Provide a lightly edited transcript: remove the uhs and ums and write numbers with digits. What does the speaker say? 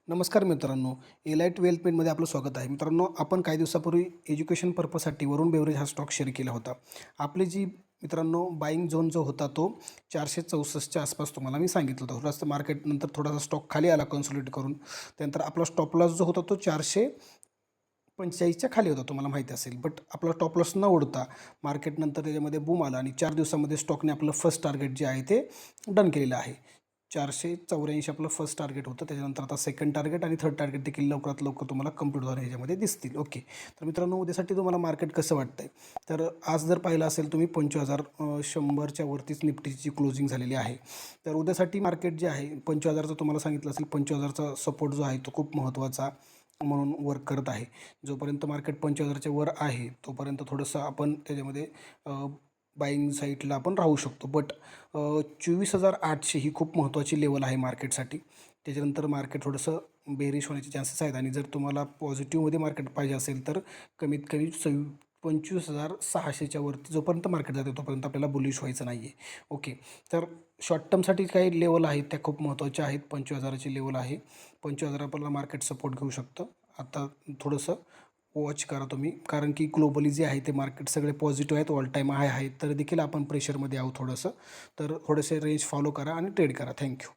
नमस्कार मित्रांनो, elite wealth पेनमध्ये आपलं स्वागत आहे. मित्रांनो, आपण काही दिवसापूर्वी एज्युकेशन पर्पजसाठी वरुण बेवरेज हा स्टॉक शेअर केला होता. आपली जी मित्रांनो बाईंग झोन जो होता तो 464च्या आसपास तुम्हाला मी सांगितलं होतं. थोडासा मार्केट नंतर थोडासा स्टॉक खाली आला कन्सोलिडेट करून. त्यानंतर आपला स्टॉप लॉस जो होता तो 445च्या खाली होता तुम्हाला माहिती असेल. बट आपला स्टॉप लॉस न उडता मार्केट नंतर त्याच्यामध्ये बूम आला आणि 4 दिवसामध्ये स्टॉकने आपलं फर्स्ट टार्गेट जे आहे ते डन केलेलं आहे. 484 आपलं फर्स्ट टार्गेट होतं. त्याच्यानंतर आता सेकंड टार्गेट आणि थर्ड टार्गेट देखील लवकरात लवकर तुम्हाला कंप्लीट होणार ह्याच्यामध्ये दिसतील. ओके. तर मित्रांनो, उद्यासाठी तुम्हाला मार्केट कसं वाटतंय? तर आज जर पाहिलं असेल तुम्ही 25,100च्या वरतीच निफ्टीची क्लोजिंग झालेली आहे. तर उद्यासाठी मार्केट जे आहे 25,000चं तुम्हाला सांगितलं असेल, 25,000चा सपोर्ट जो आहे तो खूप महत्त्वाचा म्हणून वर्क करत आहे. जोपर्यंत मार्केट 25,000च्या वर आहे तोपर्यंत थोडंसं आपण त्याच्यामध्ये बाईंग साईडला आपण राहू शकतो. बट 24,800 ही खूप महत्त्वाची लेवल आहे मार्केटसाठी. त्याच्यानंतर मार्केट थोडंसं बेरिश होण्याचे चान्सेस आहेत आणि जर तुम्हाला पॉझिटिव्हमध्ये मार्केट पाहिजे असेल तर कमीत कमी 25,600च्या वरती जोपर्यंत मार्केट जाते तोपर्यंत आपल्याला बुलिश व्हायचं नाही आहे. ओके. तर शॉर्ट टर्मसाठी काही लेवल आहेत त्या खूप महत्त्वाच्या आहेत. 25,000ची लेवल आहे. 25,000 आपल्याला मार्केट सपोर्ट घेऊ शकतं. आता थोडंसं वॉच करा तुम्ही, कारण की ग्लोबली जे आहे ते मार्केट सगळे पॉझिटिव्ह आहेत, ऑल टाईम हाय आहेत. तर देखील आपण प्रेशरमध्ये आहोत थोडंसं. तर थोडेसे रेंज फॉलो करा आणि ट्रेड करा. थँक्यू.